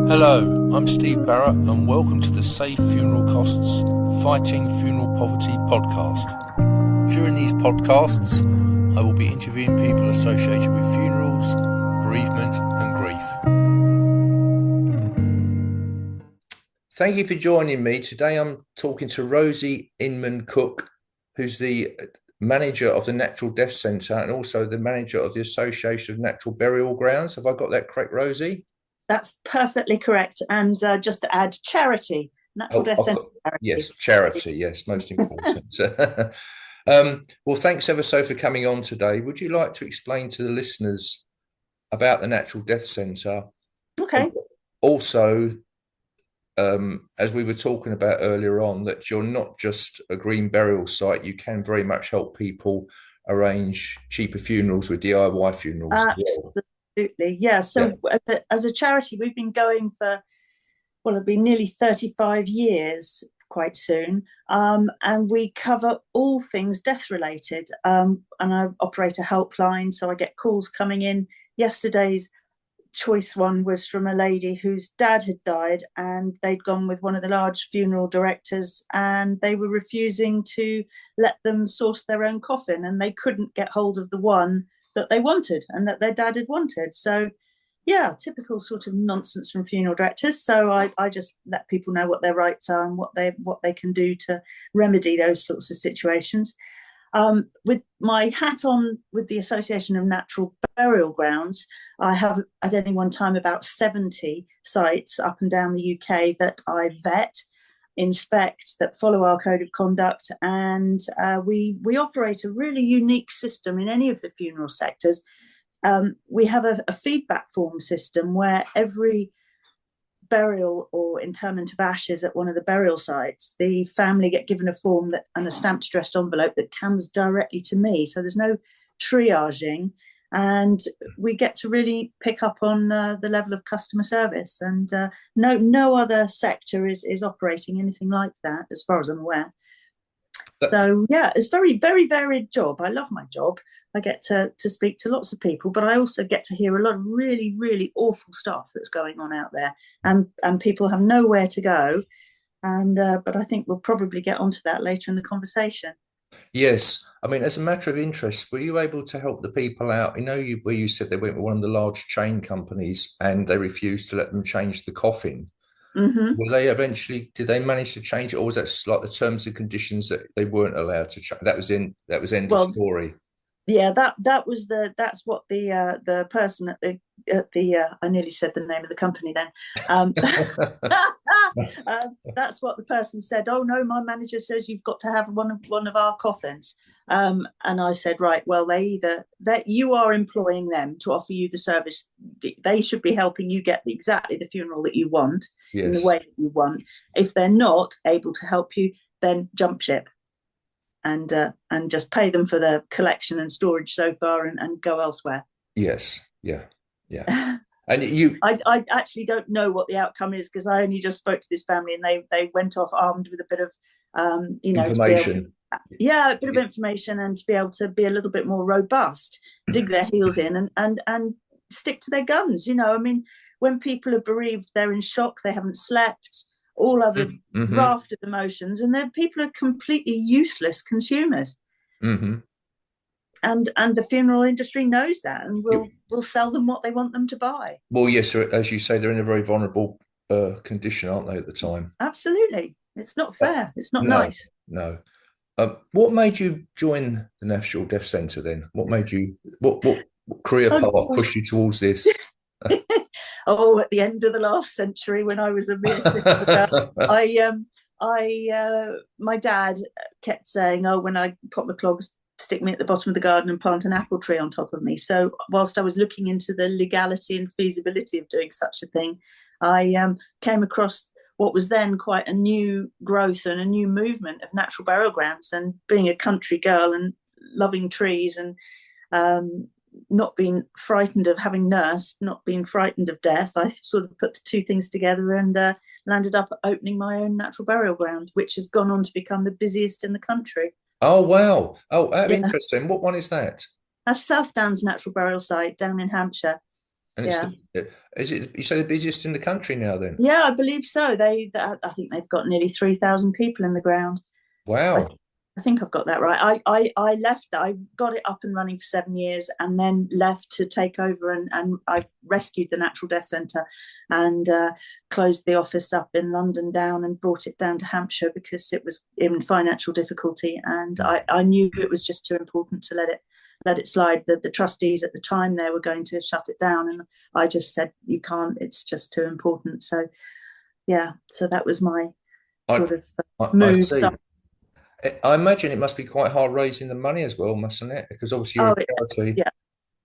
Hello, I'm Steve Barrett and welcome to the Save Funeral Costs Fighting Funeral Poverty podcast. During these podcasts, I will be interviewing people associated with funerals, bereavement and grief. Thank you for joining me. Today I'm talking to Rosie Inman-Cook, who's the manager of the Natural Death Centre and also the manager of the Association of Natural Burial Grounds. Have I got that correct, Rosie? That's perfectly correct. And just to add, charity, Natural Death Centre. Yes, charity. Yes, most important. Well, thanks ever so for coming on today. Would you like to explain to the listeners about the Natural Death Centre? Okay. Also, as we were talking about earlier on, that you're not just a green burial site, you can very much help people arrange cheaper funerals with DIY funerals as well. Absolutely, yeah. So as a charity, we've been going for, it'll be nearly 35 years quite soon. And we cover all things death related. And I operate a helpline, so I get calls coming in. Yesterday's choice one was from a lady whose dad had died and they'd gone with one of the large funeral directors and they were refusing to let them source their own coffin, and they couldn't get hold of the one that they wanted and that their dad had wanted. So yeah, typical sort of nonsense from funeral directors. So I just let people know what their rights are and what they can do to remedy those sorts of situations. With my hat on with the Association of Natural Burial Grounds, I have at any one time about 70 sites up and down the UK that I vet, inspect, that follow our code of conduct, and we operate a really unique system in any of the funeral sectors. We have a feedback form system where every burial or interment of ashes at one of the burial sites, the family get given a form and a stamped addressed envelope that comes directly to me. So there's no triaging, and we get to really pick up on the level of customer service. And no other sector is operating anything like that, as far as I'm aware. So yeah, it's very, very varied job. I love my job. I get to speak to lots of people, but I also get to hear a lot of really, really awful stuff that's going on out there, and people have nowhere to go. And but I think we'll probably get onto that later in the conversation. Yes, I mean, as a matter of interest, were you able to help the people out? Where you said they went with one of the large chain companies and they refused to let them change the coffin. Mm-hmm. Did they manage to change it, or was that like the terms and conditions that they weren't allowed to change? That was end of story. Yeah, that's what the person at the I nearly said the name of the company then. That's what the person said. Oh no, my manager says you've got to have one of our coffins. And I said, right, well, that you are employing them to offer you the service. They should be helping you get exactly the funeral that you want, yes, in the way that you want. If they're not able to help you, then jump ship. And just pay them for the collection and storage so far, and go elsewhere. Yes, yeah. And I actually don't know what the outcome is, because I only just spoke to this family and they went off armed with a bit of information. A bit of information, and to be able to be a little bit more robust, dig their heels in and stick to their guns. I mean, when people are bereaved, they're in shock, they haven't slept, all other raft of emotions, and then people are completely useless consumers. Mm-hmm. And the funeral industry knows that, and will sell them what they want them to buy. Well, yes, as you say, they're in a very vulnerable condition, aren't they, at the time? Absolutely. It's not fair. It's not nice. No. What made you join the National Death Centre then? What made you, what career path pushed you towards this? At the end of the last century, when I was a mere girl, my dad kept saying, "Oh, when I pop my clogs, stick me at the bottom of the garden and plant an apple tree on top of me." So whilst I was looking into the legality and feasibility of doing such a thing, I came across what was then quite a new growth and a new movement of natural burial grounds. And being a country girl and loving trees, and not being frightened of having nursed, not being frightened of death, I sort of put the two things together and landed up opening my own natural burial ground, which has gone on to become the busiest in the country. Oh, wow. Oh, interesting. What one is that? That's South Downs Natural Burial Site down in Hampshire. And it's Yeah. the, is it, you say the busiest in the country now then? Yeah, I believe so. I think they've got nearly 3,000 people in the ground. I, Wow. I think I've got that right. I left. I got it up and running for 7 years, and then left to take over. And I rescued the Natural Death Centre, and closed the office up in London down and brought it down to Hampshire because it was in financial difficulty, and I knew it was just too important to let it slide. The trustees at the time there were going to shut it down, and I just said, you can't. It's just too important. So yeah, so that was my I, sort of I move. So see. I imagine it must be quite hard raising the money as well, mustn't it? Because obviously you're oh, a charity. yeah,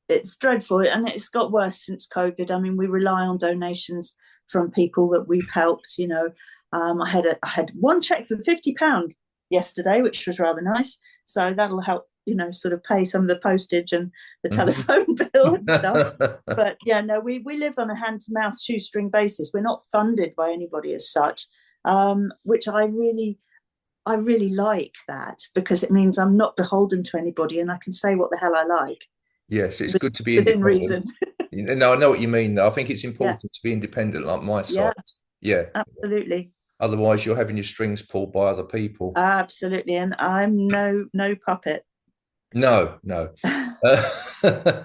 it's dreadful, and it's got worse since COVID. I mean, we rely on donations from people that we've helped. I had one check for £50 yesterday, which was rather nice. So that'll help, sort of pay some of the postage and the Mhm. telephone bill and stuff. But yeah, no, we live on a hand to mouth shoestring basis. We're not funded by anybody as such, which I really like that, because it means I'm not beholden to anybody and I can say what the hell I like Yes, it's good to be within independent. reason. No, I know what you mean, though. I think it's Yeah, important to be independent, like my side. yeah, Yeah. absolutely. Otherwise, you're having your strings pulled by other people. Absolutely. And I'm no puppet. No, no. I Uh,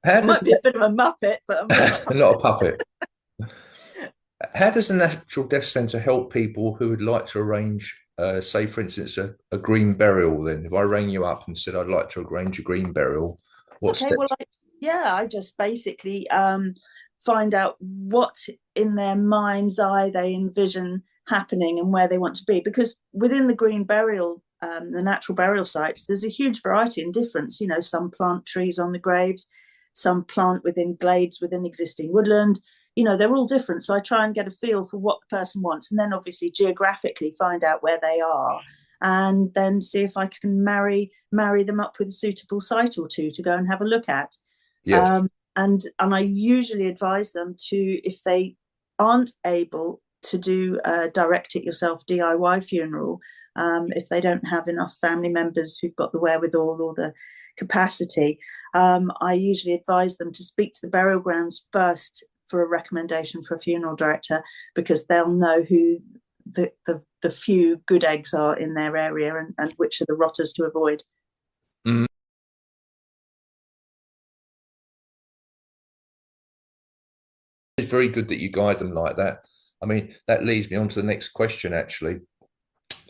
how does might be a bit of a muppet, but I'm not a not puppet. a puppet? How does the Natural Death Centre help people who would like to arrange, say, for instance, a green burial? Then, if I rang you up and said I'd like to arrange a green burial, what Okay, well, steps? yeah, I just basically find out what in their mind's eye they envision happening and where they want to be. Because within the green burial, the natural burial sites, there's a huge variety and difference. Some plant trees on the graves, some plant within glades within existing woodland. They're all different. So I try and get a feel for what the person wants, and then obviously geographically find out where they are, and then see if I can marry them up with a suitable site or two to go and have a look at. Yes, And I usually advise them to, if they aren't able to do a direct it yourself DIY funeral, if they don't have enough family members who've got the wherewithal or the capacity, I usually advise them to speak to the burial grounds first for a recommendation for a funeral director, because they'll know who the few good eggs are in their area, and which are the rotters to avoid. mm, it's very good that you guide them like that. I mean, that leads me on to the next question, actually.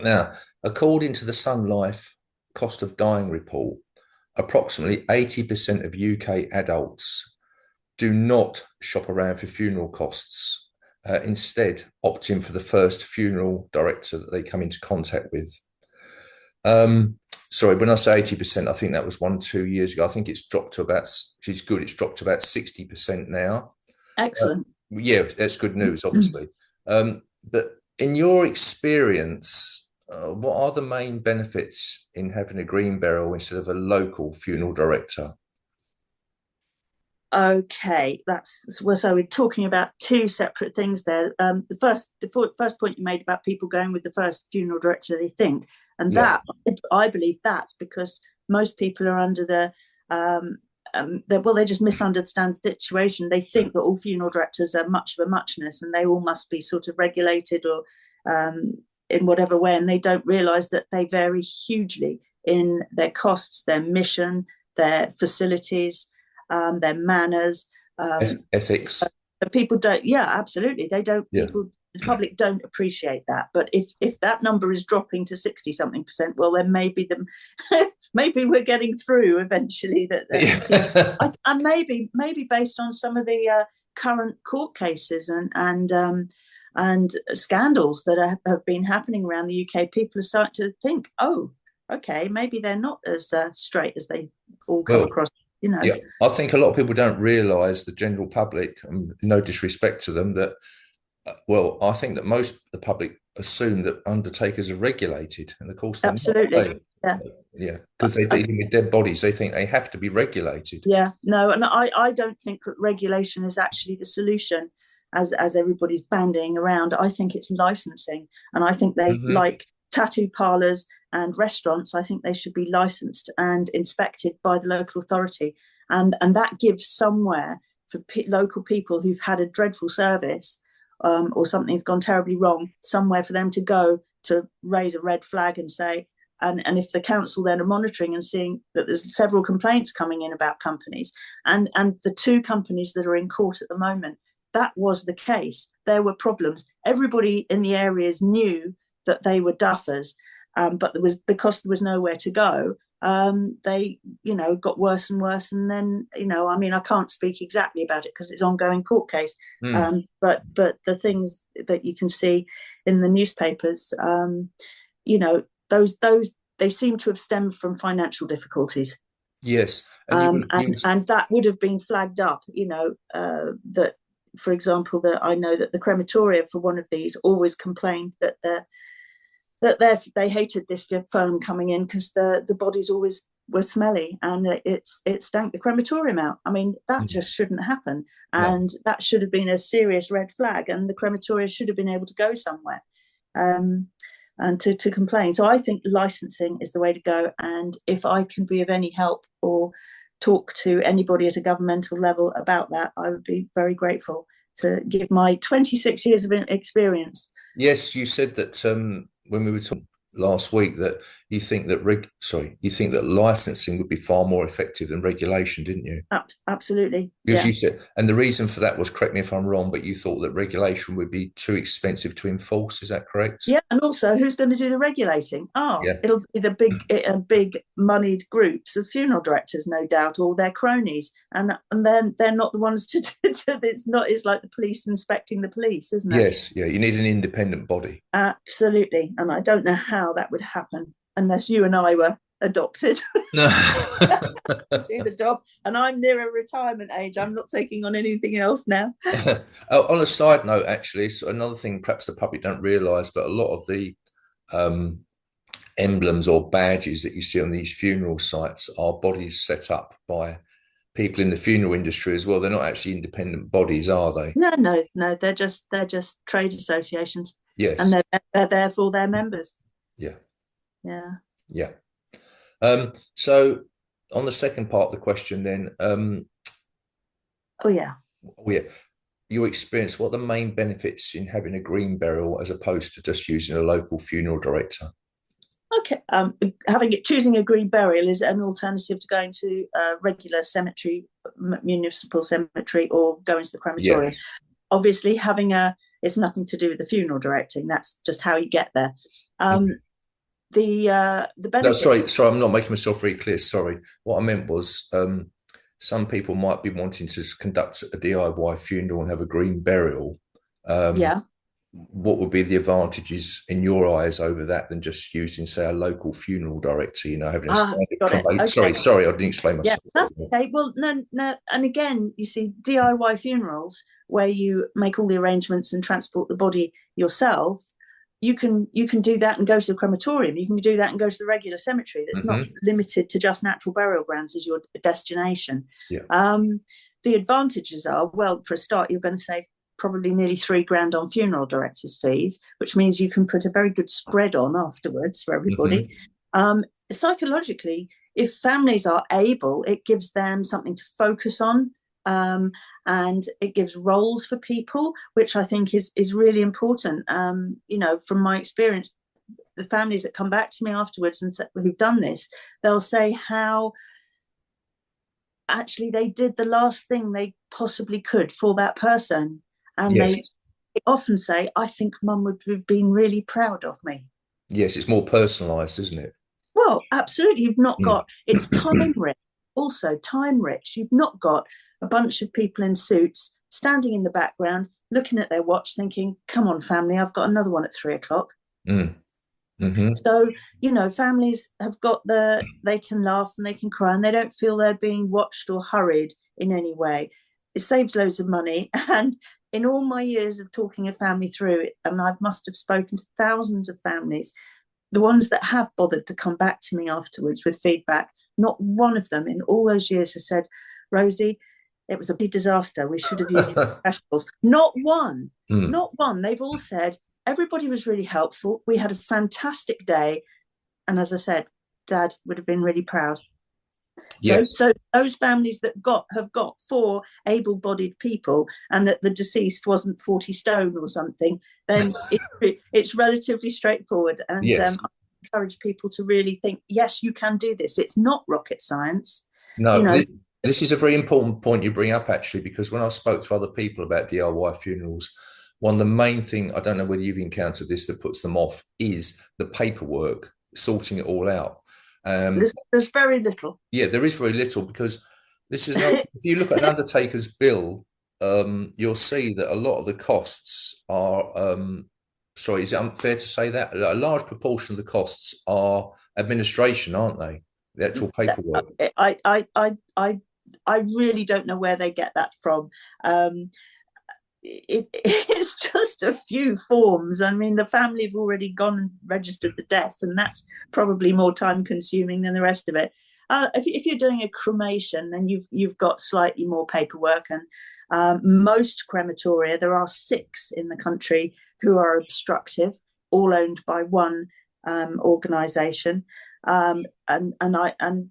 Now, according to the Sun Life Cost of Dying report, approximately 80% of UK adults do not shop around for funeral costs. Instead, opt in for the first funeral director that they come into contact with. Sorry, when I say 80%, I think that was 2 years ago. I think it's dropped to about, she's good, it's dropped to about 60% now. Uh, Excellent. yeah, that's good news, obviously. But in your experience, what are the main benefits in having a green burial instead of a local funeral director? Okay, that's well. So we're talking about two separate things there. The first point you made about people going with the first funeral director they think, and Yeah, that I believe that's because most people are under they just misunderstand the situation. They think that all funeral directors are much of a muchness, and they all must be sort of regulated or in whatever way, and they don't realise that they vary hugely in their costs, their mission, their facilities, their manners. ethics. So people don't, yeah, absolutely. They don't, Yeah. the public don't appreciate that. But if that number is dropping to 60 something percent, well, then maybe maybe we're getting through eventually. And maybe based on some of the current court cases and scandals that have been happening around the UK, people are starting to think, oh, okay, maybe they're not as straight as they all come Well, across. You know, yeah, I think a lot of people don't realise, the general public, no disrespect to them, that, well, I think that most of the public assume that undertakers are regulated, and of course they're not, are absolutely. they? Yeah. Yeah, because they're And dealing with dead bodies. They think they have to be regulated. yeah, no, and I don't think that regulation is actually the solution, as everybody's bandying around. I think it's licensing, and I think they Hmm. like tattoo parlors and restaurants. I think they should be licensed and inspected by the local authority, and that gives somewhere for local people who've had a dreadful service, or something's gone terribly wrong, somewhere for them to go to raise a red flag and say, and if the council then are monitoring and seeing that there's several complaints coming in about companies, and the two companies that are in court at the moment, that was the case. There were problems. Everybody in the areas knew that they were duffers, but because there was nowhere to go, they got worse and worse. And then I mean, I can't speak exactly about it because it's an ongoing court case. But the things that you can see in the newspapers, those they seem to have stemmed from financial difficulties. Yes, and that would have been flagged up. That, for example, that I know that the crematorium for one of these always complained that they hated this foam coming in because the bodies always were smelly and it stank the crematorium out. I mean, that just shouldn't happen, and that should have been a serious red flag, and the crematorium should have been able to go somewhere and to complain. So I think licensing is the way to go, and if I can be of any help or talk to anybody at a governmental level about that, I would be very grateful to give my 26 years of experience. Yes, you said that when we were talking last week that you think that licensing would be far more effective than regulation, didn't you? Absolutely. Because you said, and the reason for that was, correct me if I'm wrong, but you thought that regulation would be too expensive to enforce. Is that correct? Yeah, and also, who's going to do the regulating? It'll be the big moneyed groups of funeral directors, no doubt, or their cronies, and then they're not the ones to do it. It's like the police inspecting the police, isn't it? Yes, yeah, you need an independent body. Absolutely, and I don't know how that would happen unless you and I were adopted No. do the job, and I'm near a retirement age. I'm not taking on anything else now. On a side note, actually, so another thing perhaps the public don't realise, but a lot of the emblems or badges that you see on these funeral sites are bodies set up by people in the funeral industry as well. They're not actually independent bodies, are they? No. They're just trade associations. Yes, and they're there for their members. Yeah. Yeah. So on the second part of the question, then, Oh yeah. Your experience, what are the main benefits in having a green burial as opposed to just using a local funeral director? Okay, choosing a green burial is an alternative to going to a regular cemetery, municipal cemetery, or going to the crematorium. Yes. Obviously, it's nothing to do with the funeral directing. That's just how you get there. The benefits. No, sorry, I'm not making myself very clear. Sorry, what I meant was some people might be wanting to conduct a DIY funeral and have a green burial. What would be the advantages in your eyes over that than just using, say, a local funeral director? Having a standard. Okay. Sorry, I didn't explain myself. Yeah, that's okay. Well, no, and again, you see, DIY funerals where you make all the arrangements and transport the body yourself. You can do that and go to the crematorium. You can do that and go to the regular cemetery. That's not limited to just natural burial grounds as your destination. Yeah. The advantages are, well, for a start, you're going to save probably nearly $3,000 on funeral directors' fees, which means you can put a very good spread on afterwards for everybody. Psychologically, if families are able, it gives them something to focus on. And it gives roles for people, which I think is really important. From my experience, the families that come back to me afterwards and who've done this, they'll say how actually they did the last thing they possibly could for that person. And they often say, I think Mum would have been really proud of me. Yes, it's more personalised, isn't it? Well, absolutely. You've not got, it's time rich. Also, time rich. You've not got a bunch of people in suits standing in the background, looking at their watch, thinking, come on, family, I've got another one at 3:00. So, families have got they can laugh and they can cry and they don't feel they're being watched or hurried in any way. It saves loads of money. And in all my years of talking a family through it, and I must have spoken to thousands of families, the ones that have bothered to come back to me afterwards with feedback, not one of them in all those years has said, Rosie, it was a big disaster. We should have used professionals. Not one. Not one. They've all said, everybody was really helpful. We had a fantastic day. And as I said, Dad would have been really proud. Yes. So those families that have got four able-bodied people, and that the deceased wasn't 40 stone or something, then it's relatively straightforward. And Yes. I encourage people to really think, yes, you can do this. It's not rocket science. You No, know, this is a very important point you bring up, actually, because when I spoke to other people about DIY funerals, one of the main thing, I don't know whether you've encountered this, that puts them off is the paperwork, sorting it all out. there's very little. Yeah, there is very little because this is not, if you look at an undertaker's bill, you'll see that a lot of the costs are, sorry, is it unfair to say that? A large proportion of the costs are administration, aren't they? The actual paperwork. I really don't know where they get that from. It's just a few forms. I mean, the family have already gone and registered the death, and that's probably more time consuming than the rest of it. If you're doing a cremation, then you've got slightly more paperwork, and most crematoria, there are 6 in the country who are obstructive, all owned by one organisation, and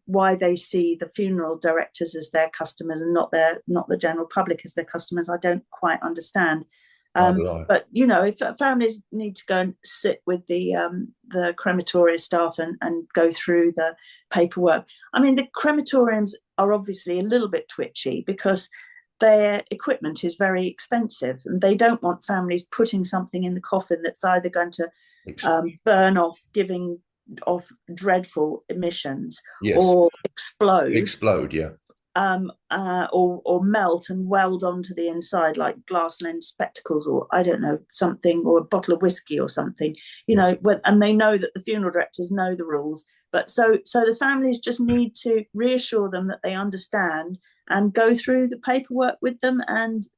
why they see the funeral directors as their customers and not the general public as their customers, I don't quite understand. Oh, right. But if families need to go and sit with the crematoria staff and go through the paperwork, I mean, the crematoriums are obviously a little bit twitchy because their equipment is very expensive, and they don't want families putting something in the coffin that's either going to burn off, giving off dreadful emissions, Yes. or explode, Yeah. or melt and weld onto the inside like glass lens spectacles, or I don't know, something, or a bottle of whiskey or something. Yeah. And they know that the funeral directors know the rules, but so the families just need to reassure them that they understand and go through the paperwork with them, and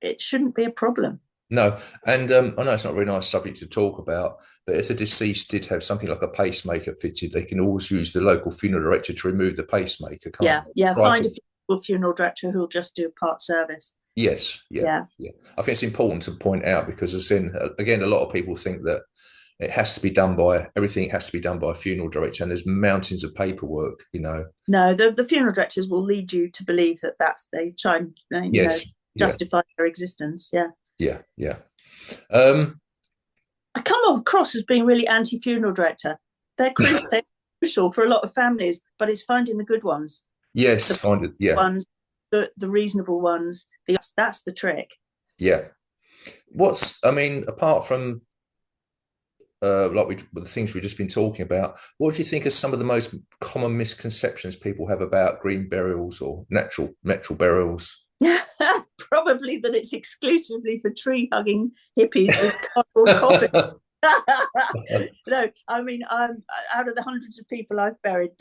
it shouldn't be a problem. No, and I know it's not a very nice subject to talk about, but if the deceased did have something like a pacemaker fitted, they can always use the local funeral director to remove the pacemaker, can't they? Yeah, Try find to, a funeral director who'll just do part service. yes, yeah, Yeah. yeah. I think it's important to point out because, as in, again, a lot of people think that everything has to be done by a funeral director, and there's mountains of paperwork. No, the funeral directors will lead you to believe they try and Yes, yeah, justify their existence. Yeah. yeah, yeah. Um, I come across as being really anti-funeral director. They're crucial for a lot of families, but it's finding the good ones, yes, the find it, yeah, ones, the reasonable ones. That's the trick. yeah. I mean, apart from the things we've just been talking about, what do you think are some of the most common misconceptions people have about green burials or natural burials? Probably that it's exclusively for tree hugging hippies with cardboard coffins. No, I mean, out of the hundreds of people I've buried,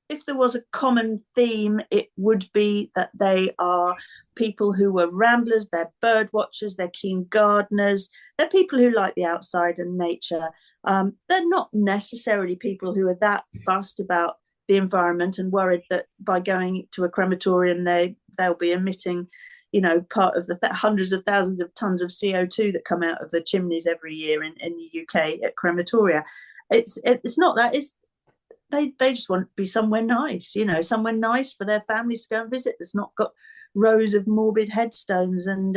if there was a common theme, it would be that they are people who were ramblers, they're bird watchers, they're keen gardeners, they're people who like the outside and nature. They're not necessarily people who are that fussed about the environment and worried that by going to a crematorium they'll be emitting part of the hundreds of thousands of tons of CO2 that come out of the chimneys every year in the UK at crematoria. It's not that. They just want to be somewhere nice, somewhere nice for their families to go and visit that's not got rows of morbid headstones. And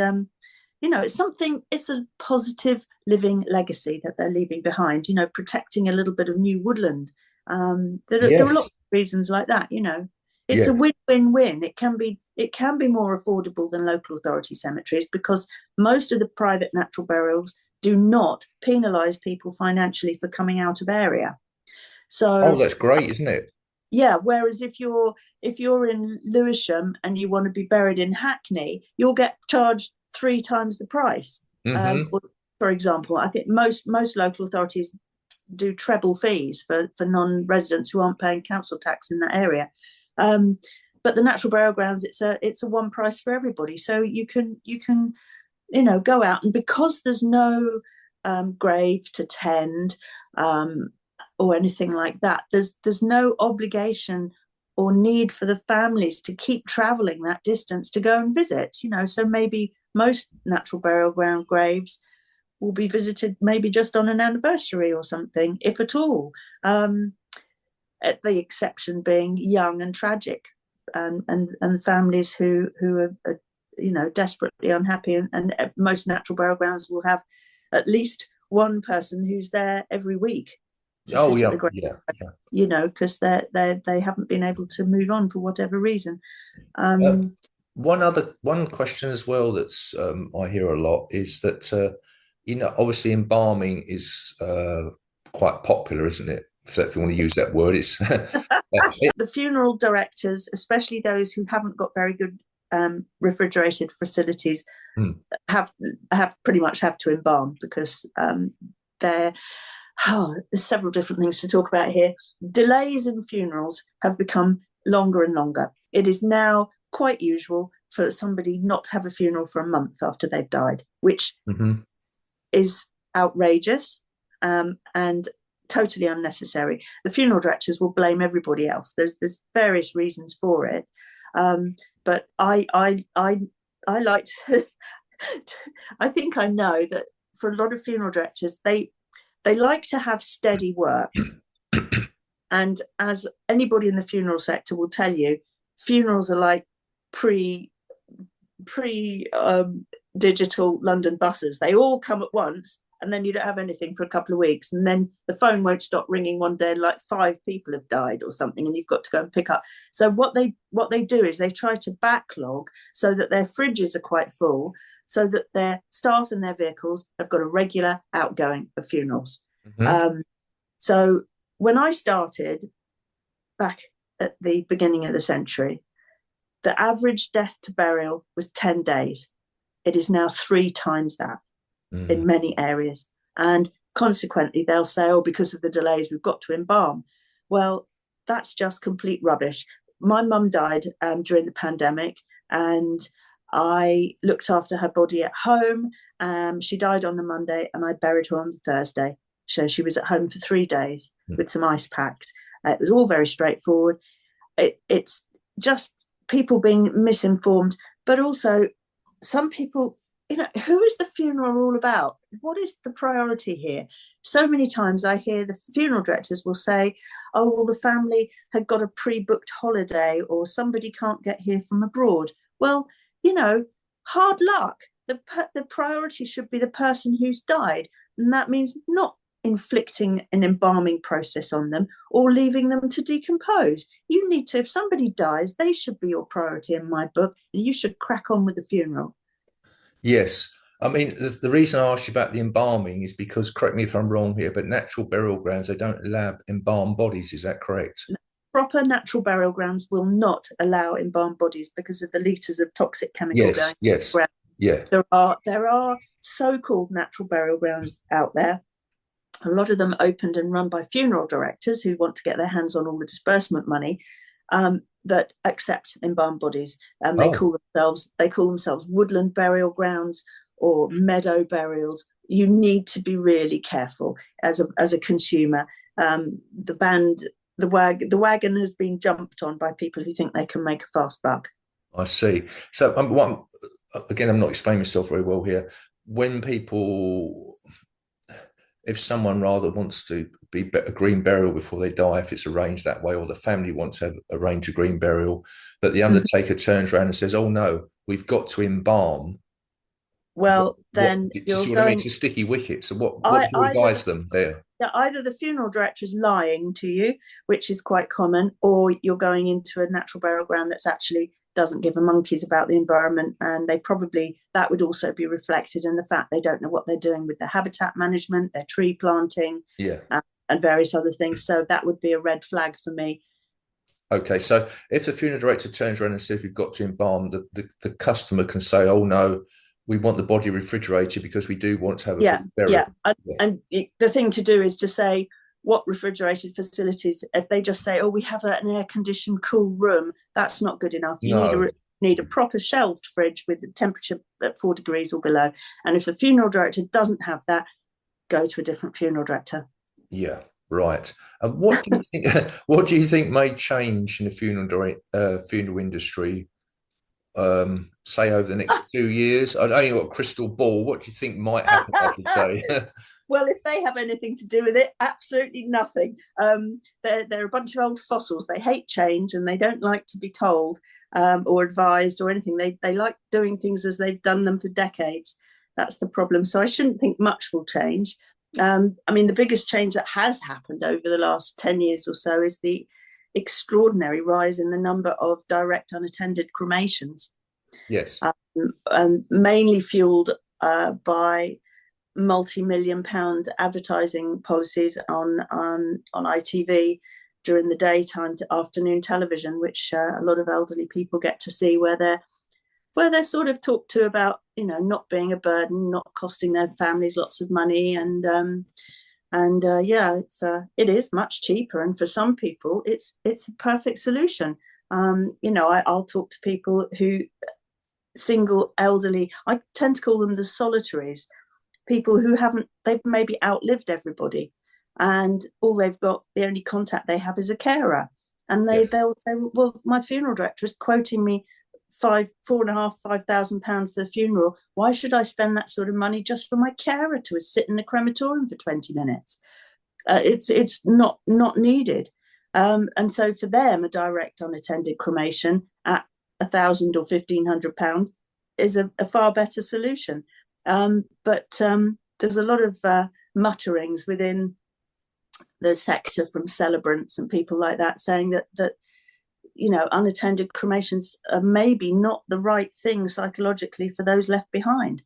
it's a positive living legacy that they're leaving behind, protecting a little bit of new woodland. There are lots Yes, of reasons like that. It's a yes. win-win-win. It can be more affordable than local authority cemeteries because most of the private natural burials do not penalise people financially for coming out of area. Oh, So that's great, isn't it? yeah, whereas if you're in Lewisham and you want to be buried in Hackney, you'll get charged 3 times the price. Hmm. For example, I think most local authorities do treble fees for non-residents who aren't paying council tax in that area. But the natural burial grounds, it's a one price for everybody. So you can go out, and because there's no grave to tend or anything like that, there's no obligation or need for the families to keep travelling that distance to go and visit. So maybe most natural burial ground graves will be visited maybe just on an anniversary or something, if at all. the exception being young and tragic, and families who are desperately unhappy, and most natural burial grounds will have at least one person who's there every week to Oh sit at yeah, the grave, yeah, yeah. because they haven't been able to move on for whatever reason. Uh, um one question as well that's I hear a lot is that obviously embalming is quite popular, isn't it? If you want to use that word, it's the funeral directors, especially those who haven't got very good refrigerated facilities, hmm. have pretty much have to embalm, because they're there's several different things to talk about here. Delays in funerals have become longer and longer. It is now quite usual for somebody not to have a funeral for a month after they've died, which Mhm. is outrageous, and totally unnecessary. The funeral directors will blame everybody else. There's various reasons for it, but I like to, I think I know that for a lot of funeral directors, they like to have steady work. And as anybody in the funeral sector will tell you, funerals are like pre digital London buses. They all come at once, and then you don't have anything for a couple of weeks, and then the phone won't stop ringing one day, and like 5 people have died or something, and you've got to go and pick up. So what they do is they try to backlog so that their fridges are quite full, so that their staff and their vehicles have got a regular outgoing of funerals. Mhm. So when I started back at the beginning of the century, the average death to burial was 10 days. It is now 3 times that Mm. in many areas. And consequently, they'll say, oh, because of the delays, we've got to embalm. Well, that's just complete rubbish. My mum died during the pandemic, and I looked after her body at home. She died on the Monday, and I buried her on the Thursday. So she was at home for 3 days with some ice packs. It was all very straightforward. It's just people being misinformed, but also some people, who is the funeral all about? What is the priority here? So many times I hear the funeral directors will say, oh, well, the family had got a pre-booked holiday, or somebody can't get here from abroad. Well, hard luck. The priority should be the person who's died. And that means not inflicting an embalming process on them or leaving them to decompose. You need to, if somebody dies, they should be your priority in my book, and you should crack on with the funeral. Yes. I mean, the reason I asked you about the embalming is because, correct me if I'm wrong here, but natural burial grounds, they don't allow embalmed bodies. Is that correct? Proper natural burial grounds will not allow embalmed bodies because of the litres of toxic chemical Yes, going yes. around. Yeah. There are so-called natural burial grounds out there. A lot of them opened and run by funeral directors who want to get their hands on all the disbursement money, that accept embalmed bodies, and Oh, they call themselves woodland burial grounds or meadow burials. You need to be really careful as a consumer. The wagon has been jumped on by people who think they can make a fast buck. I see. So, again, I'm not explaining myself very well here. When people, if someone rather wants to be a green burial before they die, if it's arranged that way, or the family wants to have arrange a green burial, but the Mhm. undertaker turns around and says, "Oh no, we've got to embalm." Well, What then do you you're see what I mean? It's going. a sticky wicket. So what I do you either advise them there? either the funeral director is lying to you, which is quite common, or you're going into a natural burial ground that's actually doesn't give a monkeys about the environment, and that would also be reflected in the fact they don't know what they're doing with their habitat management, their tree planting, Yeah. and various other things. So that would be a red flag for me. Okay, so if the funeral director turns around and says we've got to embalm, the customer can say, "Oh no, we want the body refrigerated because we do want to have a Yeah, green burial." yeah, and, Yeah. and the thing to do is to say what refrigerated facilities. If they just say, "Oh, we have an air-conditioned, cool room," that's not good enough. You No. need a proper shelved fridge with the temperature at 4 degrees or below. And if the funeral director doesn't have that, go to a different funeral director. Yeah, right. And what do you think? What do you think may change in the funeral industry? Say over the next 2 years. I don't know, got a crystal ball. What do you think might happen? I should say. Well, if they have anything to do with it, absolutely nothing. They're a bunch of old fossils. They hate change and they don't like to be told or advised or anything. They like doing things as they've done them for decades. That's the problem. So I shouldn't think much will change. I mean, the biggest change that has happened over the last 10 years or so is the extraordinary rise in the number of direct unattended cremations, Yes. mainly fueled by multi-million-pound advertising policies on ITV during the daytime to afternoon television, which a lot of elderly people get to see, where they're sort of talked to about, not being a burden, not costing their families lots of money, and yeah, it is much cheaper, and for some people, it's a perfect solution. I'll talk to people who single elderly. I tend to call them the solitaries, people who they've maybe outlived everybody, and the only contact they have is a carer, and Yes. they'll say, well, my funeral director is quoting me £4,500 for the funeral. Why should I spend that sort of money just for my carer to sit in a crematorium for 20 minutes? It's not needed. And so for them, a direct unattended cremation at £1,000 or £1,500 is a far better solution. But there's a lot of mutterings within the sector from celebrants and people like that saying that unattended cremations are maybe not the right thing psychologically for those left behind.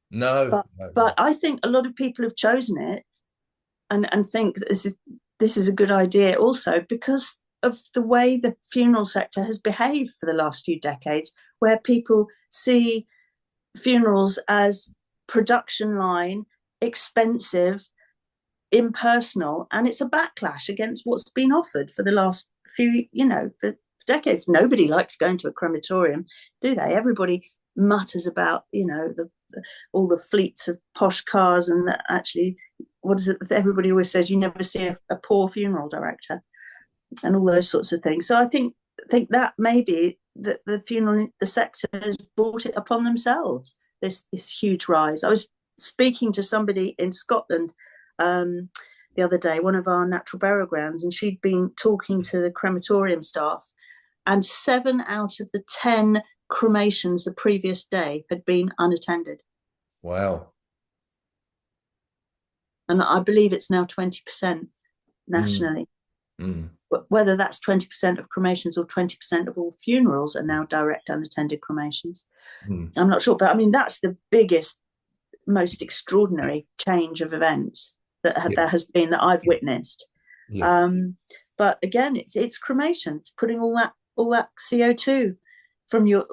No, But no, no. but I think a lot of people have chosen it and think that this is a good idea also because of the way the funeral sector has behaved for the last few decades, where people see funerals as production line, expensive, impersonal, and it's a backlash against what's been offered for the last few, for decades. Nobody likes going to a crematorium, do they? Everybody mutters about, all the fleets of posh cars, and that actually, what is it that everybody always says? You never see a poor funeral director, and all those sorts of things. So I think that maybe the sector has brought it upon themselves. This huge rise. I was speaking to somebody in Scotland the other day, one of our natural burial grounds, and she'd been talking to the crematorium staff, and 7 out of the 10 cremations the previous day had been unattended. Wow. And I believe it's now 20% Mm, nationally. mm, Whether that's 20% of cremations or 20% of all funerals are now direct unattended cremations, mm. I'm not sure. But I mean, that's the biggest, most extraordinary change of events Yeah, that has been that I've witnessed. yeah, Um, but again, it's cremation. It's putting all that CO2 from your.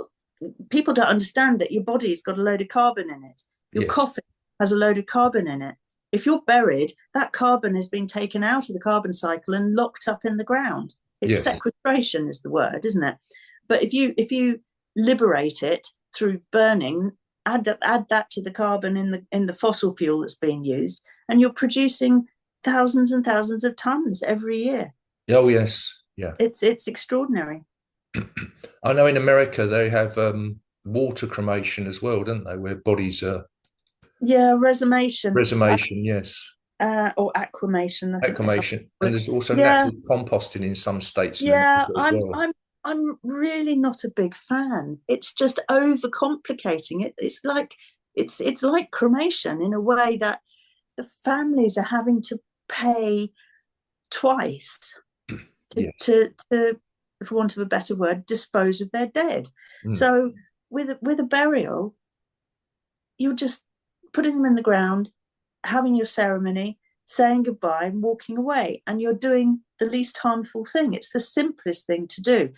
People don't understand that your body's got a load of carbon in it. Your yes, coffin has a load of carbon in it. If you're buried, that carbon has been taken out of the carbon cycle and locked up in the ground. It's yes. sequestration is the word, isn't it? But if you liberate it through burning, add that to the carbon in the fossil fuel that's being used, and you're producing thousands and thousands of tons every year. Oh, yes, yeah. It's extraordinary. I know in America they have water cremation as well, don't they? Where bodies are Yeah, resumation, resumation, yes, or aquamation. I think that's. acclimation, and there's also Yeah, natural composting in some states in yeah. America as I'm well. I'm I'm really not a big fan. It's just overcomplicating it. It's like cremation in a way that the families are having to pay twice Yes. to, for want of a better word, dispose of their dead. Mm, So with a burial, you're just putting them in the ground, having your ceremony, saying goodbye, and walking away. And you're doing the least harmful thing. It's the simplest thing to do.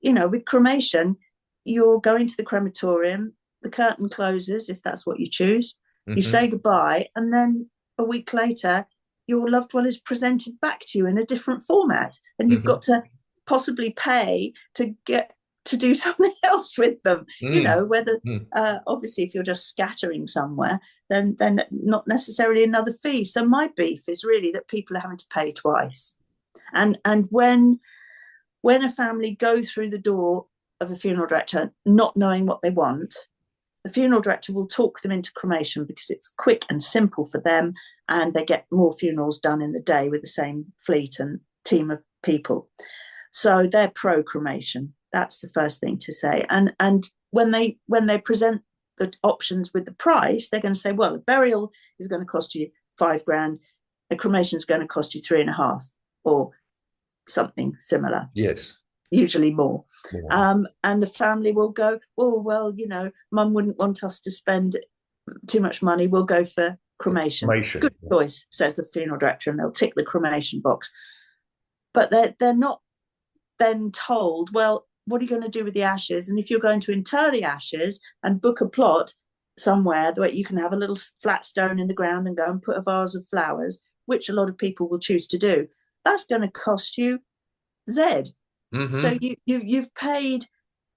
With cremation, you're going to the crematorium, the curtain closes if that's what you choose. You hmm. say goodbye, and then a week later, your loved one is presented back to you in a different format, and you've Hmm. got to possibly pay to get to do something else with them. Mm, Whether mm. obviously if you're just scattering somewhere, then not necessarily another fee. So my beef is really that people are having to pay twice, and when a family go through the door of a funeral director not knowing what they want, the funeral director will talk them into cremation because it's quick and simple for them, and they get more funerals done in the day with the same fleet and team of people. So they're pro cremation. That's the first thing to say. And when they present the options with the price, they're going to say, well, a burial is going to cost you £5,000, a cremation is going to cost you 3.5, or something similar. Yes. Usually more. Yeah. And the family will go, oh, well, mum wouldn't want us to spend too much money. We'll go for cremation. Good choice, says the funeral director, and they'll tick the cremation box. But they're not then told, well, what are you going to do with the ashes? And if you're going to inter the ashes and book a plot somewhere where you can have a little flat stone in the ground and go and put a vase of flowers, which a lot of people will choose to do, that's going to cost you Z. Mm-hmm. So you've paid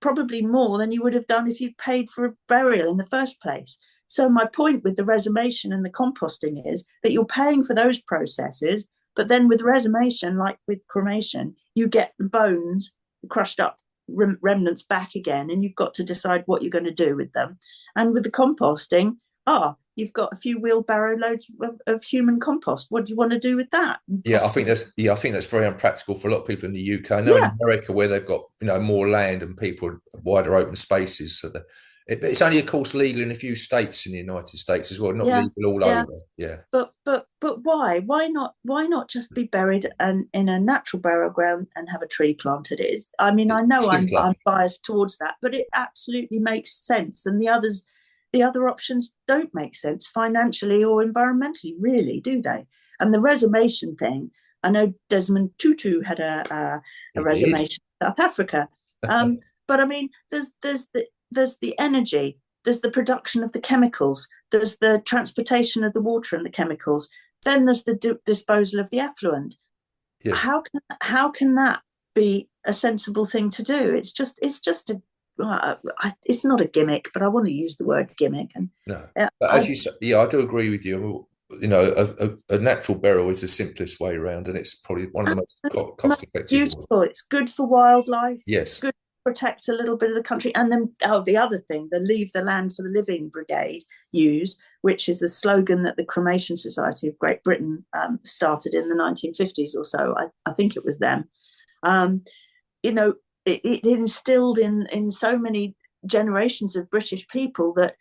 probably more than you would have done if you'd paid for a burial in the first place. So my point with the resumation and the composting is that you're paying for those processes, but then with resumation, like with cremation, you get the bones, crushed up remnants back again, and you've got to decide what you're going to do with them. And with the composting, you've got a few wheelbarrow loads of human compost. What do you want to do with that? I think that's very unpractical for a lot of people in the UK. I know in America, where they've got more land and people wider open spaces, so it's only, of course, legal in a few states in the United States as well, not legal all over. Yeah. But why? Why not just be buried in a natural burial ground and have a tree planted? I know I'm biased towards that, but it absolutely makes sense. And the other options don't make sense financially or environmentally, really, do they? And the resumation thing, I know Desmond Tutu had a resumation in South Africa, but there's the energy, there's the production of the chemicals, there's the transportation of the water and the chemicals, then there's the disposal of the effluent. Yes. How can that be a sensible thing to do? It's not a gimmick, but I want to use the word gimmick. And but as you say, I do agree with you. A natural burial is the simplest way around, and it's probably one of the most cost-effective. Beautiful. It's good for wildlife. Yes. It's good to protect a little bit of the country. And then the other thing, the Leave the Land for the Living Brigade use, which is the slogan that the Cremation Society of Great Britain started in the 1950s or so. I think it was them. It instilled in so many generations of British people that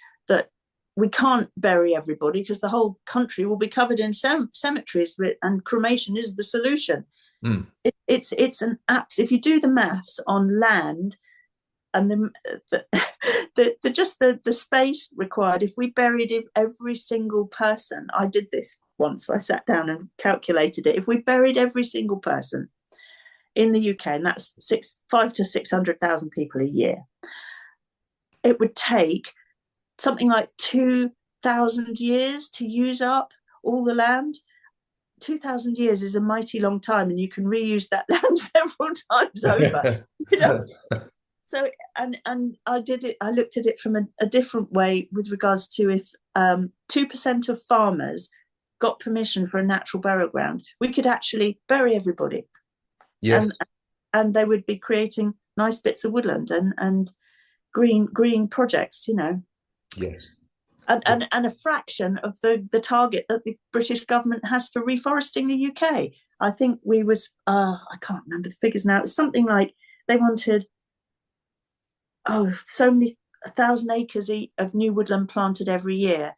we can't bury everybody because the whole country will be covered in cemeteries, and cremation is the solution. Mm. It's an apps. If you do the maths on land and the space required, if we buried every single person, I did this once. I sat down and calculated it. If we buried every single person in the UK, and that's 500,000 to 600,000 people a year, it would take something like 2,000 years to use up all the land. 2,000 years is a mighty long time, and you can reuse that land several times over. So, and I did it. I looked at it from a different way with regards to if 2% of farmers got permission for a natural burial ground, we could actually bury everybody. Yes. And they would be creating nice bits of woodland and green projects, Yes. And a fraction of the target that the British government has for reforesting the UK. I think I can't remember the figures now. It was something like they wanted so many 1,000 acres of new woodland planted every year.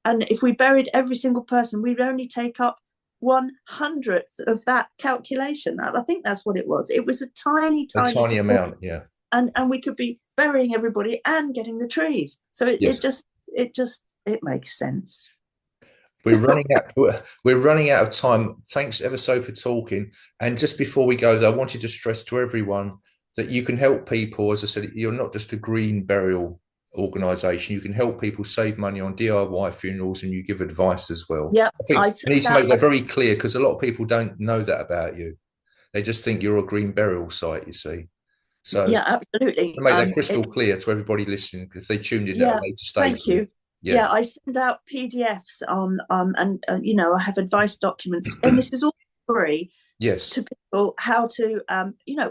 And if we buried every single person, we'd only take up 1/100th of that calculation. I think that's what it was. It was a tiny amount, yeah. And we could be burying everybody and getting the trees. So it makes sense. We're running out of time. Thanks ever so for talking. And just before we go, though, I wanted to stress to everyone that you can help people. As I said, you're not just a green burial organisation. You can help people save money on DIY funerals, and you give advice as well. Yeah, I think you need to make that very clear, because a lot of people don't know that about you. They just think you're a green burial site, you see. So yeah, absolutely. To make that crystal clear to everybody listening, if they tuned in at a later stage. Thank you. Yeah, I send out PDFs on, and I have advice documents, and this is all free Yes. to people how to,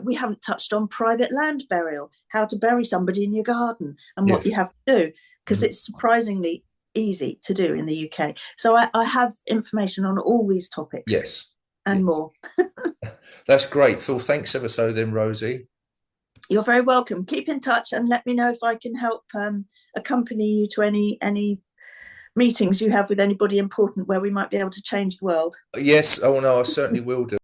we haven't touched on private land burial, how to bury somebody in your garden and what you Yes. have to do, because Mhm. it's surprisingly easy to do in the UK. So I have information on all these topics Yes. and Yes. more. That's great. Well, thanks ever so then, Rosie. You're very welcome. Keep in touch and let me know if I can help accompany you to any meetings you have with anybody important where we might be able to change the world. Yes. Oh no, I certainly will do.